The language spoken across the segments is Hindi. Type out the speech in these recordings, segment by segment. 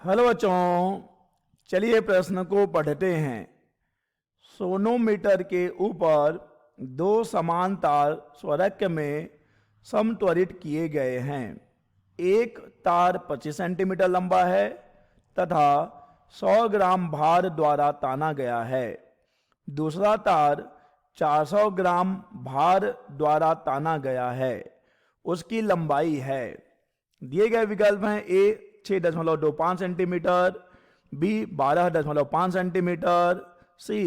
हेलो बच्चों, चलिए प्रश्न को पढ़ते हैं। सोनोमीटर के ऊपर दो समान तार स्वरक्य में समत्वरित किए गए हैं। एक तार 25 सेंटीमीटर लंबा है तथा 100 ग्राम भार द्वारा ताना गया है। दूसरा तार 400 ग्राम भार द्वारा ताना गया है। उसकी लंबाई है। दिए गए विकल्प हैं: ए 6.25 सेंटीमीटर, बी 12.5 सेंटीमीटर, सी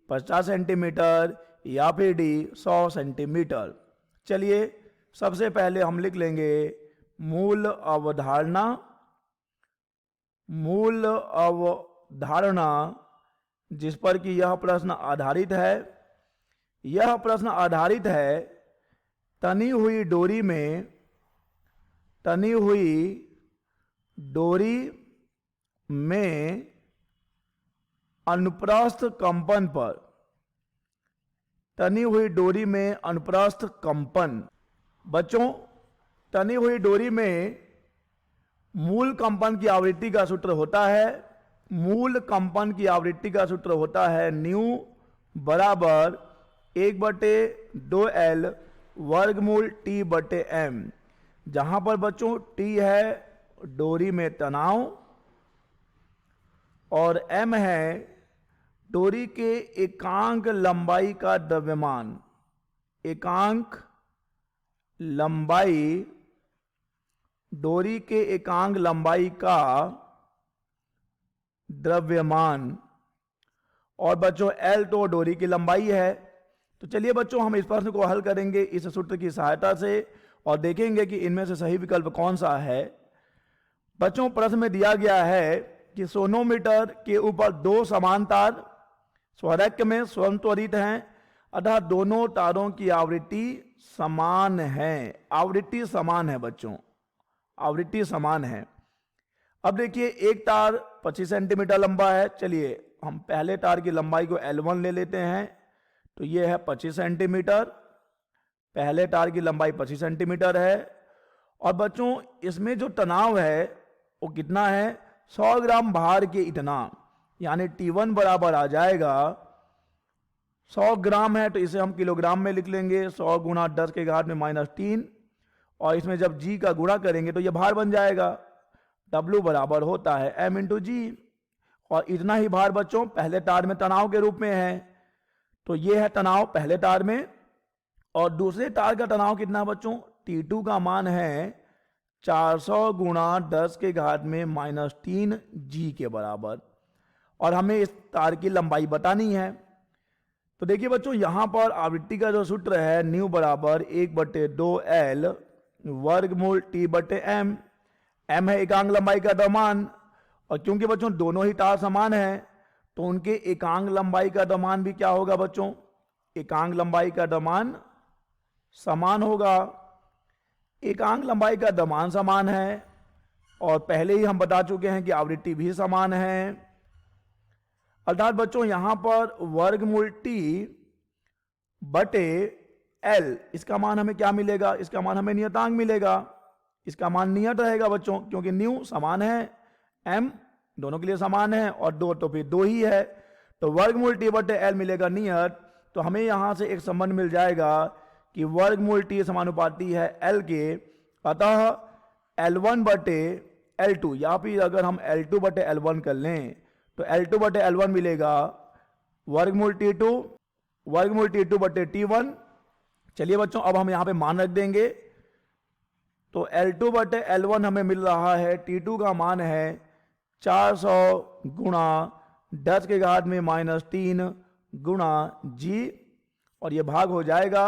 50 सेंटीमीटर या फिर डी 100 सेंटीमीटर। चलिए सबसे पहले हम लिख लेंगे मूल अवधारणा। मूल अवधारणा जिस पर कि यह प्रश्न आधारित है। यह प्रश्न आधारित है तनी हुई डोरी में अनुप्रस्थ कंपन पर। तनी हुई डोरी में अनुप्रस्थ कंपन। बच्चों, तनी हुई डोरी में मूल कंपन की आवृत्ति का सूत्र होता है। मूल कंपन की आवृत्ति का सूत्र होता है न्यू बराबर 1/2L वर्गमूल T/m, जहां पर बच्चों T है डोरी में तनाव और m है डोरी के एकांक लंबाई का द्रव्यमान। एकांक लंबाई, डोरी के एकांक लंबाई का द्रव्यमान। और बच्चों L तो डोरी की लंबाई है। तो चलिए बच्चों हम इस प्रश्न को हल करेंगे इस सूत्र की सहायता से और देखेंगे कि इनमें से सही विकल्प कौन सा है। बच्चों, प्रश्न में दिया गया है कि सोनोमीटर के ऊपर दो समान तार स्वरक्य में स्वयंत्वरित हैं, अतः दोनों तारों की आवृत्ति समान है। आवृत्ति समान है बच्चों, आवृत्ति समान है। अब देखिए एक तार 25 सेंटीमीटर लंबा है। चलिए हम पहले तार की लंबाई को L1 ले लेते हैं। तो ये है 25 सेंटीमीटर। पहले तार की लंबाई 25 सेंटीमीटर है। और बच्चों इसमें जो तनाव है वो कितना है? 100 ग्राम भार के इतना, यानी T1 बराबर आ जाएगा 100 ग्राम है तो इसे हम किलोग्राम में लिख लेंगे। 100 गुणा 10 के घात में -3, और इसमें जब G का गुणा करेंगे तो ये भार बन जाएगा। W बराबर होता है M × G। और इतना ही भार बच्चों पहले तार में तनाव के रूप में है। तो ये है तनाव पहले तार में। और दूसरे तार का तनाव कितना बच्चों? T2 का मान है 400 गुणा 10 के घात में -3 G के बराबर। और हमें इस तार की लंबाई बतानी है। तो देखिए बच्चों यहां पर आवृत्ति का जो सूत्र है न्यू बराबर 1/2L वर्गमूल T/m। m है एकांक लंबाई का द्रव्यमान, और क्योंकि बच्चों दोनों ही तार समान हैं तो उनके एकांक लंबाई का द्रव्यमान भी क्या होगा बच्चों? एकांक लंबाई का द्रव्यमान समान होगा। एकांक लंबाई का द्रव्यमान समान है और पहले ही हम बता चुके हैं कि आवृत्ति भी समान है। अर्थात बच्चों यहां पर वर्गमूल T/L, इसका मान हमें क्या मिलेगा? इसका मान हमें नियतांक मिलेगा। इसका मान नियत रहेगा बच्चों, क्योंकि न्यू समान है, m दोनों के लिए समान है और 2 तो फिर 2 ही है। तो वर्गमूल T/L मिलेगा नियत। तो हमें यहां से एक संबंध मिल जाएगा कि वर्गमूल T समानुपाती है L के, अतः L1/L2, या फिर अगर हम L2/L1 कर लें तो L2/L1 मिलेगा वर्गमूल T2/T1। चलिए बच्चों अब हम यहां पे मान रख देंगे। तो L2/L1 हमें मिल रहा है, T2 का मान है 400 गुणा 10 के घात में -3 गुणा G, और ये भाग हो जाएगा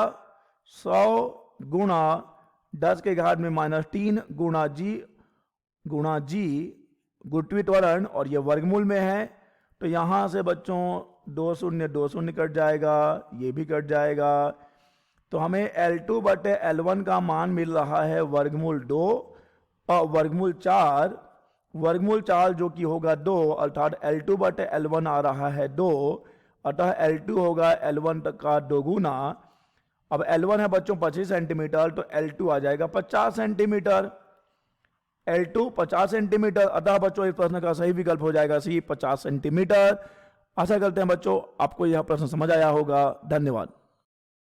100 गुणा 10 के घात में -3 गुणा G गुरुत्वीय त्वरण, और ये वर्गमूल में है। तो यहां से बच्चों 2 शून्य 2 शून्य कट जाएगा, ये भी कट जाएगा। तो हमें L2/L1 का मान मिल रहा है वर्गमूल 2 और वर्गमूल 4। वर्गमूल 4 जो कि होगा 2, अर्थात L2/L1 आ रहा है 2, अतः L2 होगा L1 तक का 2 गुना। अब L1 है बच्चों 25 सेंटीमीटर, तो L2 आ जाएगा 50 सेंटीमीटर। L2 50 सेंटीमीटर, अतः बच्चों इस प्रश्न का सही विकल्प हो जाएगा सी 50 सेंटीमीटर। आशा करते हैं बच्चों आपको यह प्रश्न समझ आया होगा। धन्यवाद।